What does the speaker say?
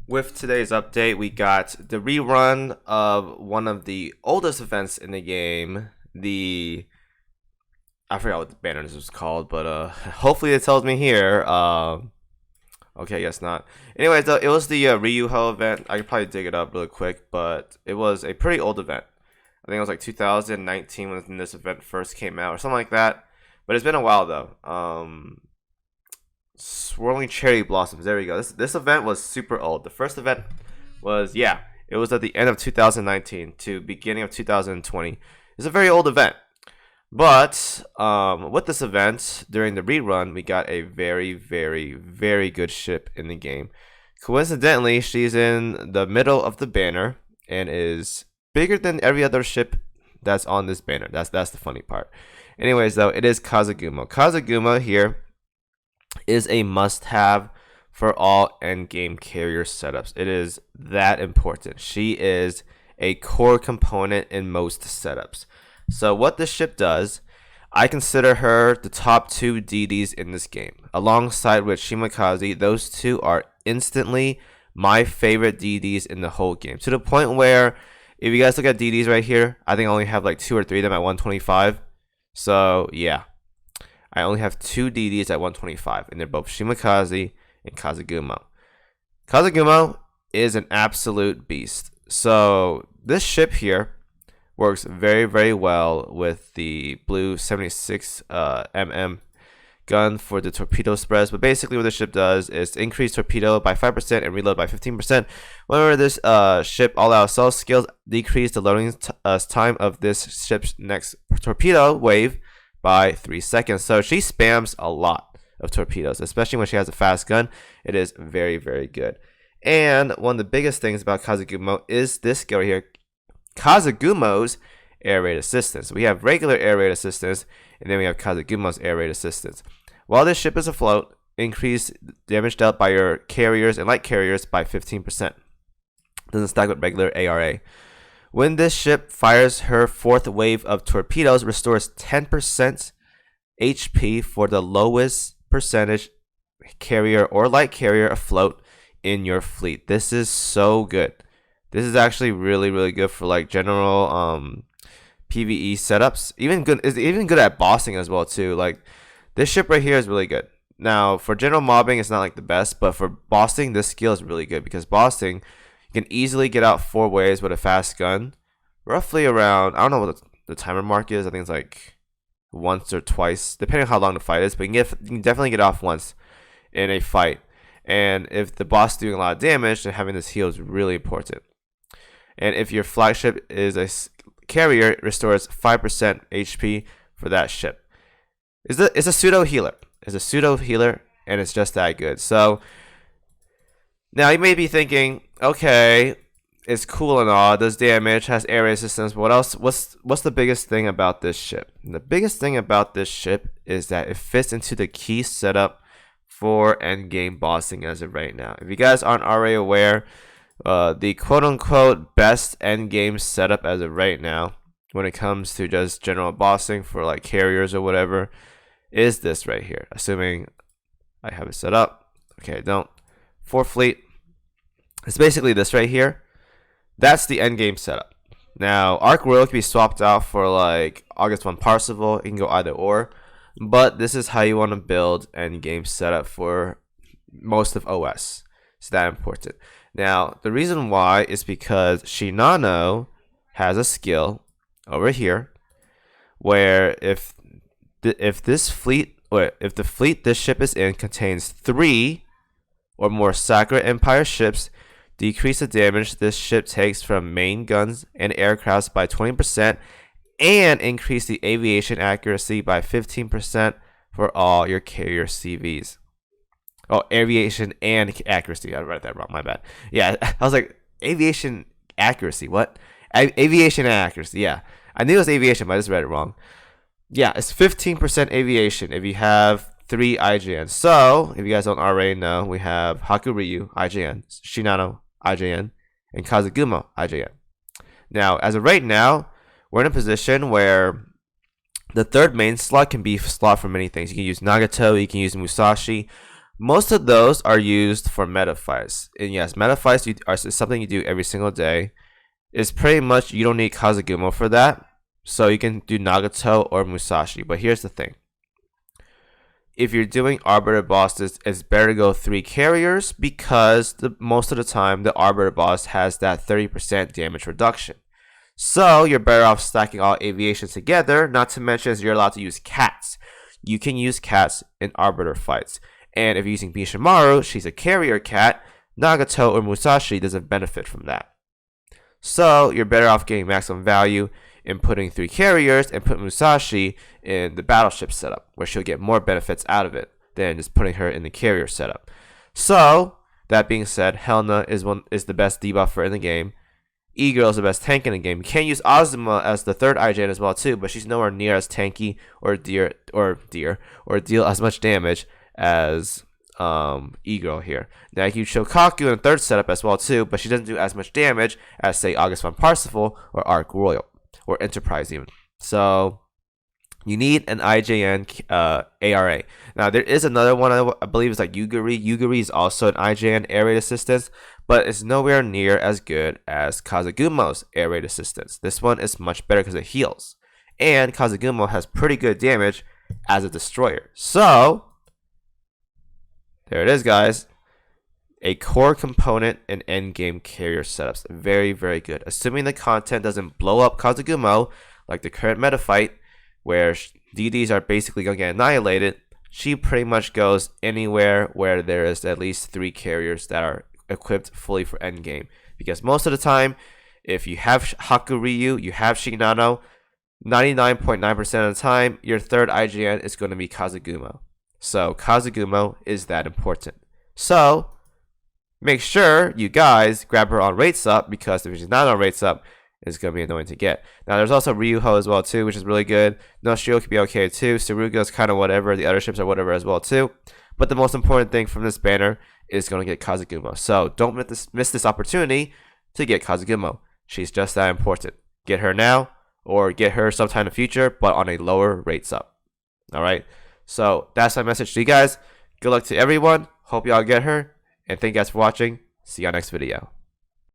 With today's update, we got the rerun of one of the oldest events in the game. I forgot what the banner was called, but hopefully it tells me here. Okay, I guess not. Anyways, it was the Ryuho event. I could probably dig it up really quick, but it was a pretty old event. I think it was like 2019 when this event first came out, or something like that. But it's been a while though. Swirling cherry blossoms. There we go. This event was super old. The first event was it was at the end of 2019 to beginning of 2020. It's a very old event. But with this event during the rerun, we got a very, very, very good ship in the game. Coincidentally, she's in the middle of the banner and is bigger than every other ship that's on this banner. That's the funny part. Anyways, though, it is KAZAGUMO. KAZAGUMO here is a must-have for all endgame carrier setups. It is that important. She is a core component in most setups. So what this ship does, I consider her the top 2 DDs in this game. Alongside with KimoCheese, those two are instantly my favorite DDs in the whole game. To the point where, if you guys look at DDs right here, I think I only have like 2 or 3 of them at 125. So yeah, I only have 2 DDs at 125, and they're both KimoCheese and KAZAGUMO. KAZAGUMO is an absolute beast. So this ship here works very, very well with the blue 76 mm gun for the torpedo spreads. But basically what this ship does is increase torpedo by 5% and reload by 15%. Whenever this ship all-out assault skills decrease the loading time of this ship's next torpedo wave by 3 seconds. So she spams a lot of torpedoes, especially when she has a fast gun. It is very, very good. And one of the biggest things about KAZAGUMO is this skill right here, KAZAGUMO's air raid assistance. We have regular air raid assistance, and then we have KAZAGUMO's air raid assistance. While this ship is afloat, increase damage dealt by your carriers and light carriers by 15%. Doesn't stack with regular ARA. When this ship fires her 4th wave of torpedoes, restores 10% HP for the lowest percentage carrier or light carrier afloat in your fleet. This is so good. This is actually really, really good for like general PvE setups. It's even good at bossing as well too. Like this ship right here is really good. Now for general mobbing, it's not like the best, but for bossing, this skill is really good because bossing, you can easily get out 4 waves with a fast gun. Roughly around, I don't know what the timer mark is. I think it's like once or twice, depending on how long the fight is. But you can definitely get off once in a fight. And if the boss is doing a lot of damage, then having this heal is really important. And if your flagship is a carrier, it restores 5% HP for that ship. It's a pseudo healer. It's a pseudo healer, and it's just that good. So now you may be thinking, okay, it's cool and all, does damage, has air resistance. What else? What's the biggest thing about this ship? And the biggest thing about this ship is that it fits into the key setup for endgame bossing as of right now. If you guys aren't already aware, the quote-unquote best endgame setup as of right now, when it comes to just general bossing for like carriers or whatever, is this right here. Assuming I have it set up. Okay, I don't. For fleet, it's basically this right here. That's the endgame setup. Now, Arc Royal can be swapped out for like August 1 Parsifal. It can go either or. But this is how you want to build endgame setup for most of OS. It's that important. Now, the reason why is because Shinano has a skill over here where if the fleet this ship is in contains 3 or more Sakura Empire ships, decrease the damage this ship takes from main guns and aircrafts by 20%, and increase the aviation accuracy by 15% for all your carrier CVs. Oh, aviation and accuracy. I read that wrong. My bad. Yeah, I was like, aviation accuracy. What? Aviation and accuracy. Yeah, I knew it was aviation, but I just read it wrong. Yeah, it's 15% aviation if you have 3 IJN. So, if you guys don't already know, we have Hakuryu IJN, Shinano IJN, and KAZAGUMO IJN. Now, as of right now, we're in a position where the 3rd main slot can be slot for many things. You can use Nagato, you can use Musashi, Most of those are used for meta fights. And yes, meta fights are something you do every single day. It's pretty much you don't need KAZAGUMO for that. So you can do Nagato or Musashi. But here's the thing. If you're doing Arbiter bosses, it's better to go 3 carriers because most of the time the Arbiter boss has that 30% damage reduction. So you're better off stacking all aviations together, not to mention you're allowed to use cats. You can use cats in Arbiter fights. And if you're using Bishimaru, she's a carrier cat, Nagato or Musashi doesn't benefit from that. So you're better off getting maximum value in putting 3 carriers and put Musashi in the battleship setup, where she'll get more benefits out of it than just putting her in the carrier setup. So that being said, Helena is the best debuffer in the game. E-Girl is the best tank in the game. You can use Azuma as the third IGN as well too, but she's nowhere near as tanky or deal as much damage as E-Girl here. Now you can use Shokaku in the third setup as well too, but she doesn't do as much damage as say August von Parsifal or Arc Royal or Enterprise even. So you need an IJN ARA. Now there is another one I believe is like Yuguri. Yuguri is also an IJN air raid assistance, but it's nowhere near as good as KAZAGUMO's air raid assistance. This one is much better because it heals, and KAZAGUMO has pretty good damage as a destroyer. So there it is, guys. A core component in endgame carrier setups. Very, very good. Assuming the content doesn't blow up KAZAGUMO, like the current meta fight, where DDs are basically going to get annihilated, she pretty much goes anywhere where there is at least 3 carriers that are equipped fully for endgame. Because most of the time, if you have Hakuryu, you have Shinano, 99.9% of the time, your third IGN is going to be KAZAGUMO. So KAZAGUMO is that important. So make sure you guys grab her on rates up, because if she's not on rates up, it's going to be annoying to get. Now there's also Ryuho as well too, which is really good. Noshio could be okay too. Tsuruga's kind of whatever. The other ships are whatever as well too. But the most important thing from this banner is going to get KAZAGUMO. So don't miss this opportunity to get KAZAGUMO. She's just that important. Get her now or get her sometime in the future, but on a lower rates up. Alright, so that's my message to you guys. Good luck to everyone. Hope y'all get her. And thank you guys for watching. See y'all next video.